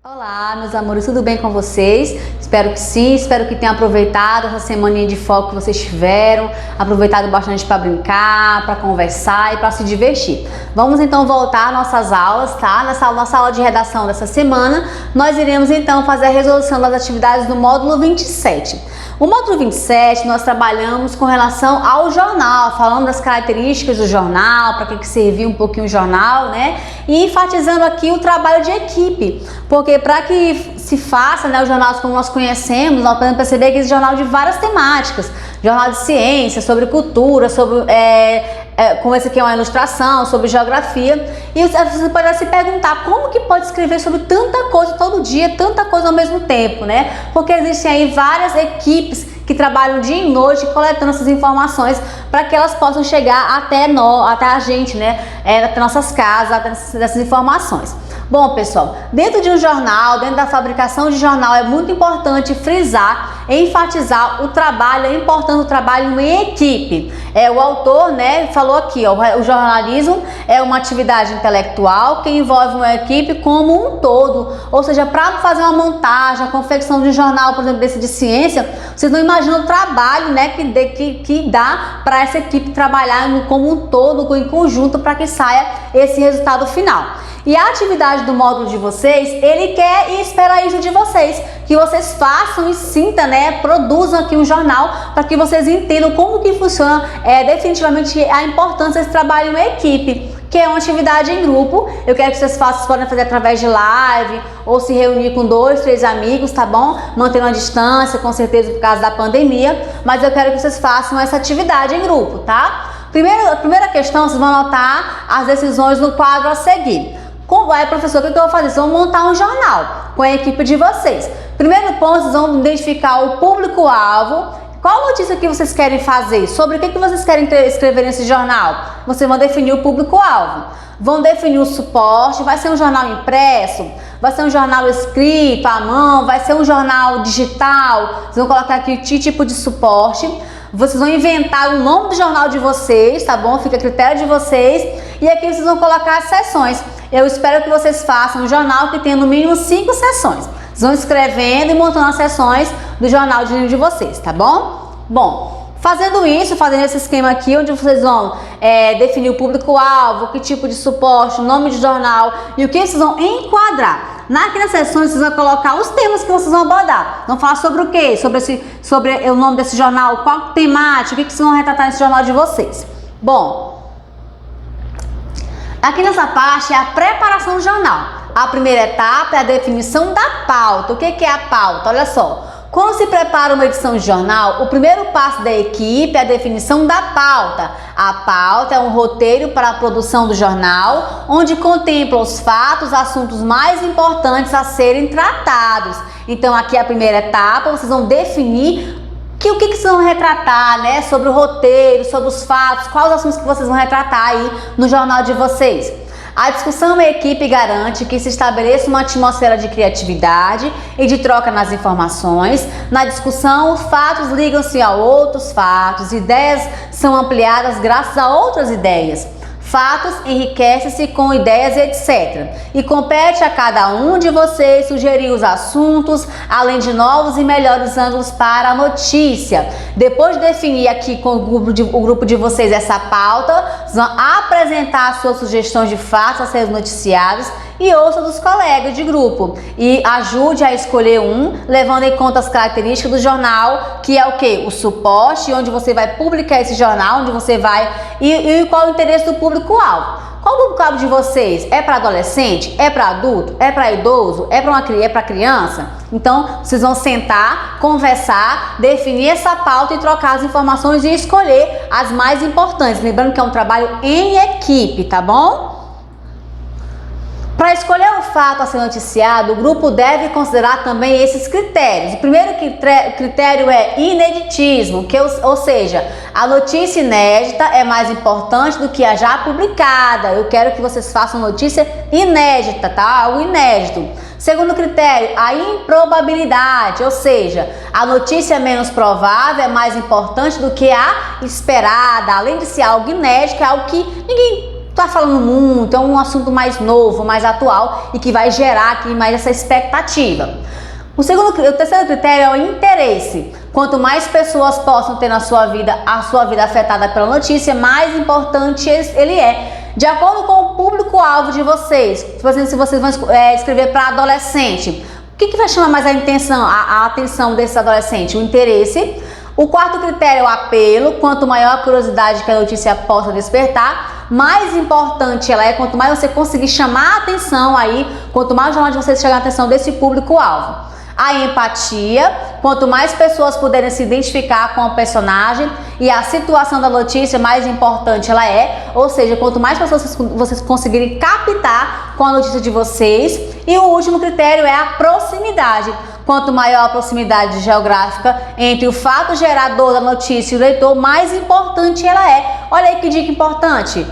Olá, meus amores, tudo bem com vocês? Espero que sim, espero que tenham aproveitado essa semaninha de folga que vocês tiveram, aproveitado bastante para brincar, para conversar e para se divertir. Vamos então voltar às nossas aulas, tá? Nessa nossa aula de redação dessa semana, nós iremos então fazer a resolução das atividades do módulo 27. O módulo 27 nós trabalhamos com relação ao jornal, falando das características do jornal, para que servia um pouquinho o jornal, né? E enfatizando aqui o trabalho de equipe, porque para que se faça, né, os jornais como nós conhecemos, nós podemos perceber que esse jornal de várias temáticas, jornal de ciência, sobre cultura, sobre como esse aqui é uma ilustração, sobre geografia, e você pode se perguntar como que pode escrever sobre tanta coisa todo dia, tanta coisa ao mesmo tempo, né? Porque existem aí várias equipes que trabalham dia e noite coletando essas informações para que elas possam chegar até a gente, né? Até nossas casas, até dessas informações. Bom, pessoal, dentro de um jornal, dentro da fabricação de jornal, é muito importante frisar e enfatizar o trabalho, a importância do trabalho em equipe. O autor, né, falou aqui, ó, o jornalismo é uma atividade intelectual que envolve uma equipe como um todo. Ou seja, para fazer uma montagem, a confecção de um jornal, por exemplo, desse de ciência, vocês não imaginam o trabalho, né, que dá para essa equipe trabalhar como um todo, em conjunto, para que saia esse resultado final. E a atividade do módulo de vocês, ele quer e espera isso de vocês, que vocês façam e sintam, né, produzam aqui um jornal para que vocês entendam como que funciona definitivamente a importância desse trabalho em equipe, que é uma atividade em grupo. Eu quero que vocês podem fazer através de live ou se reunir com 2, 3 amigos, tá bom? Mantendo a distância, com certeza por causa da pandemia, mas eu quero que vocês façam essa atividade em grupo, tá? A primeira questão, vocês vão anotar as decisões no quadro a seguir. Professor, o que eu vou fazer? Vocês vão montar um jornal com a equipe de vocês. Primeiro ponto, vocês vão identificar o público-alvo. Qual notícia que vocês querem fazer? Sobre o que vocês querem escrever nesse jornal? Vocês vão definir o público-alvo. Vão definir o suporte. Vai ser um jornal impresso? Vai ser um jornal escrito à mão? Vai ser um jornal digital? Vocês vão colocar aqui que tipo de suporte. Vocês vão inventar o nome do jornal de vocês, tá bom? Fica a critério de vocês. E aqui vocês vão colocar as seções. Eu espero que vocês façam um jornal que tenha no mínimo 5 seções. Vocês vão escrevendo e montando as seções do jornal de vocês, tá bom? Bom, fazendo esse esquema aqui, onde vocês vão definir o público-alvo, que tipo de suporte, o nome de jornal e o que vocês vão enquadrar. Aqui nas seções vocês vão colocar os temas que vocês vão abordar. Vão falar sobre o quê? Sobre o nome desse jornal, qual temática, o que vocês vão retratar nesse jornal de vocês. Bom, aqui nessa parte é a preparação do jornal. A primeira etapa é a definição da pauta. O que é a pauta? Olha só. Quando se prepara uma edição de jornal, o primeiro passo da equipe é a definição da pauta. A pauta é um roteiro para a produção do jornal, onde contempla os fatos, assuntos mais importantes a serem tratados. Então, aqui é a primeira etapa, vocês vão definir o que vocês vão retratar, né? Sobre o roteiro, sobre os fatos, quais os assuntos que vocês vão retratar aí no jornal de vocês. A discussão em equipe garante que se estabeleça uma atmosfera de criatividade e de troca nas informações. Na discussão, os fatos ligam-se a outros fatos, ideias são ampliadas graças a outras ideias. Fatos enriquecem-se com ideias, etc. E compete a cada um de vocês sugerir os assuntos, além de novos e melhores ângulos para a notícia. Depois de definir aqui com o grupo de vocês essa pauta, vocês vão apresentar suas sugestões de fatos a serem noticiados e ouça dos colegas de grupo. E ajude a escolher um, levando em conta as características do jornal, que é o quê? O suporte, onde você vai publicar esse jornal, onde você vai... E qual o interesse do público-alvo. Qual o público-alvo de vocês? É para adolescente? É para adulto? É para idoso? É para criança? Então, vocês vão sentar, conversar, definir essa pauta e trocar as informações e escolher as mais importantes. Lembrando que é um trabalho em equipe, tá bom? Para escolher o fato a ser noticiado, o grupo deve considerar também esses critérios. O primeiro critério é ineditismo, ou seja, a notícia inédita é mais importante do que a já publicada. Eu quero que vocês façam notícia inédita, tá? Algo inédito. Segundo critério, a improbabilidade, ou seja, a notícia menos provável é mais importante do que a esperada. Além de ser algo inédito, é algo que ninguém tá falando muito, é um assunto mais novo, mais atual e que vai gerar aqui mais essa expectativa. O terceiro critério é o interesse. Quanto mais pessoas possam ter na sua vida, a sua vida afetada pela notícia, mais importante ele é. De acordo com o público-alvo de vocês, por exemplo, se vocês vão escrever para adolescente, o que vai chamar mais a atenção desses adolescentes? O interesse. O quarto critério é o apelo. Quanto maior a curiosidade que a notícia possa despertar, mais importante ela é. Quanto mais você conseguir chamar a atenção aí, quanto mais o jornal de vocês chegar a atenção desse público-alvo. A empatia, quanto mais pessoas puderem se identificar com o personagem e a situação da notícia, mais importante ela é. Ou seja, quanto mais pessoas vocês conseguirem captar com a notícia de vocês. E o último critério é a proximidade. Quanto maior a proximidade geográfica entre o fato gerador da notícia e o leitor, mais importante ela é. Olha aí que dica importante.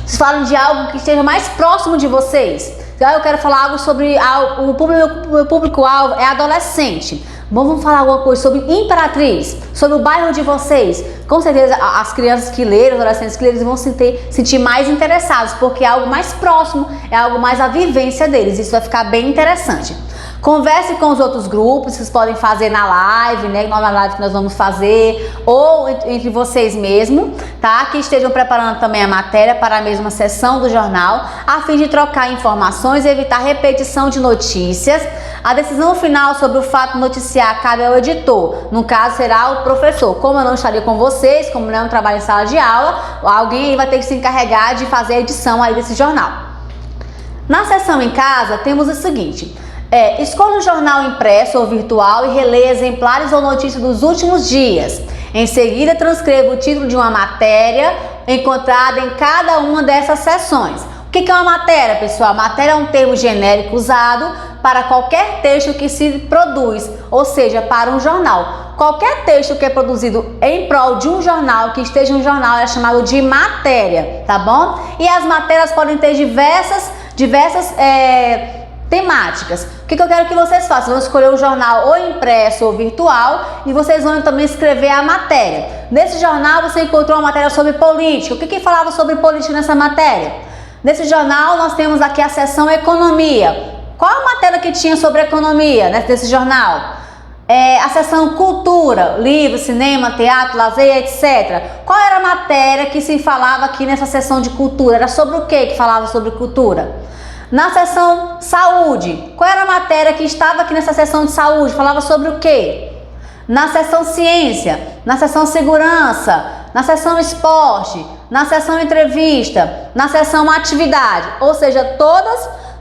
Vocês falam de algo que esteja mais próximo de vocês. Eu quero falar algo sobre o público-alvo é adolescente. Vamos falar alguma coisa sobre Imperatriz, sobre o bairro de vocês. Com certeza as crianças que leram, os adolescentes que leram, vão se sentir mais interessados, porque é algo mais próximo, é algo mais a vivência deles. Isso vai ficar bem interessante. Converse com os outros grupos, vocês podem fazer na live, né? Na live que nós vamos fazer, ou entre vocês mesmo, tá? Que estejam preparando também a matéria para a mesma sessão do jornal, a fim de trocar informações e evitar repetição de notícias. A decisão final sobre o fato noticiar cabe ao editor, no caso será o professor. Como eu não estaria com vocês, como não é um trabalho em sala de aula, alguém vai ter que se encarregar de fazer a edição aí desse jornal. Na sessão em casa, temos o seguinte: escolha um jornal impresso ou virtual e releia exemplares ou notícias dos últimos dias. Em seguida, transcreva o título de uma matéria encontrada em cada uma dessas sessões. O que é uma matéria, pessoal? A matéria é um termo genérico usado para qualquer texto que se produz, ou seja, para um jornal. Qualquer texto que é produzido em prol de um jornal, que esteja em um jornal, é chamado de matéria, tá bom? E as matérias podem ter diversas temáticas. O que eu quero que vocês façam? Vão escolher um jornal ou impresso ou virtual e vocês vão também escrever a matéria. Nesse jornal você encontrou uma matéria sobre política. O que falava sobre política nessa matéria? Nesse jornal nós temos aqui a seção economia. Qual a matéria que tinha sobre economia nesse jornal? A seção cultura, livro, cinema, teatro, lazer, etc. Qual era a matéria que se falava aqui nessa seção de cultura? Era sobre o que falava sobre cultura? Na seção saúde, qual era a matéria que estava aqui nessa seção de saúde? Falava sobre o quê? Na seção ciência, na seção segurança, na seção esporte, na seção entrevista, na seção atividade. Ou seja,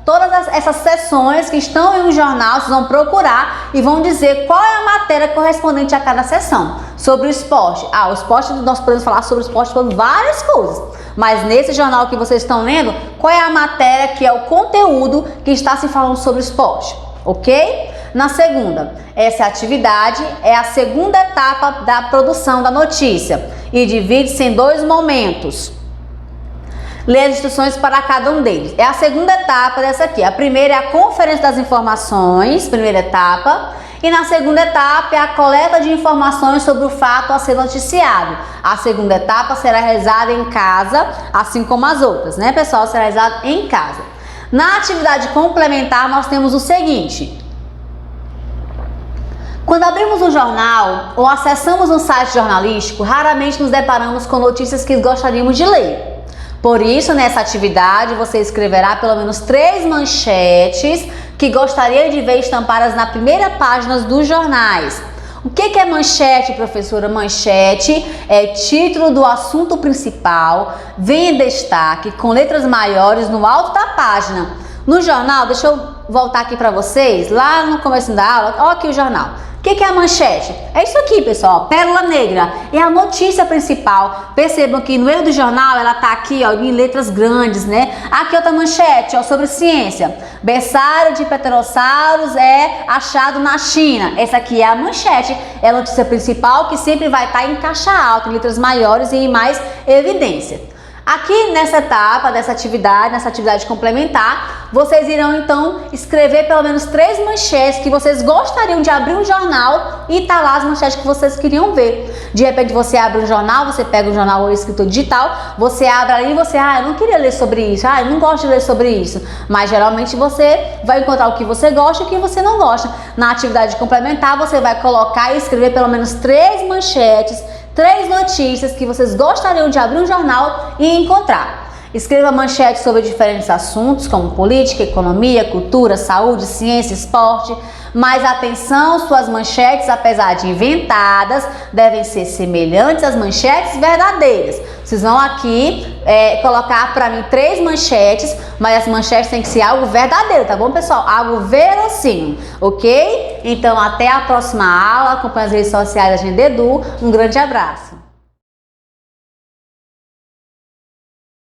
todas essas seções que estão em um jornal, vocês vão procurar e vão dizer qual é a matéria correspondente a cada seção. Sobre o esporte. O esporte, nós podemos falar sobre o esporte sobre várias coisas. Mas nesse jornal que vocês estão lendo, qual é a matéria que é o conteúdo que está se falando sobre o esporte? Ok? Na segunda, essa atividade é a segunda etapa da produção da notícia e divide-se em 2 momentos. Lê as instruções para cada um deles. É a segunda etapa dessa aqui. A primeira é a conferência das informações, primeira etapa. E na segunda etapa é a coleta de informações sobre o fato a ser noticiado. A segunda etapa será realizada em casa, assim como as outras, né, pessoal? Será realizada em casa. Na atividade complementar, nós temos o seguinte: quando abrimos um jornal ou acessamos um site jornalístico, raramente nos deparamos com notícias que gostaríamos de ler. Por isso, nessa atividade, você escreverá pelo menos 3 manchetes que gostaria de ver estampadas na primeira página dos jornais. O que é manchete, professora? Manchete é título do assunto principal, vem em destaque com letras maiores no alto da página. No jornal, deixa eu voltar aqui para vocês, lá no começo da aula, olha aqui o jornal. O que é a manchete? É isso aqui, pessoal, pérola negra, é a notícia principal. Percebam que no meio do jornal ela tá aqui, ó, em letras grandes, né? Aqui outra manchete, ó, sobre ciência. Berçário de pterossauros é achado na China. Essa aqui é a manchete, é a notícia principal que sempre vai estar em caixa alta, em letras maiores e em mais evidência. Aqui nessa etapa, nessa atividade complementar, vocês irão então escrever pelo menos 3 manchetes que vocês gostariam de abrir um jornal e tá lá as manchetes que vocês queriam ver. De repente você abre um jornal, você pega um jornal ou escritor digital, você abre ali e você, eu não queria ler sobre isso, eu não gosto de ler sobre isso. Mas geralmente você vai encontrar o que você gosta e o que você não gosta. Na atividade complementar você vai colocar e escrever pelo menos 3 manchetes, 3 notícias que vocês gostariam de abrir um jornal e encontrar. Escreva manchetes sobre diferentes assuntos, como política, economia, cultura, saúde, ciência, esporte. Mas atenção, suas manchetes, apesar de inventadas, devem ser semelhantes às manchetes verdadeiras. Vocês vão aqui colocar para mim 3 manchetes, mas as manchetes têm que ser algo verdadeiro, tá bom, pessoal? Algo verossímil, ok? Então, até a próxima aula. Acompanhe as redes sociais da Agenda Edu. Um grande abraço.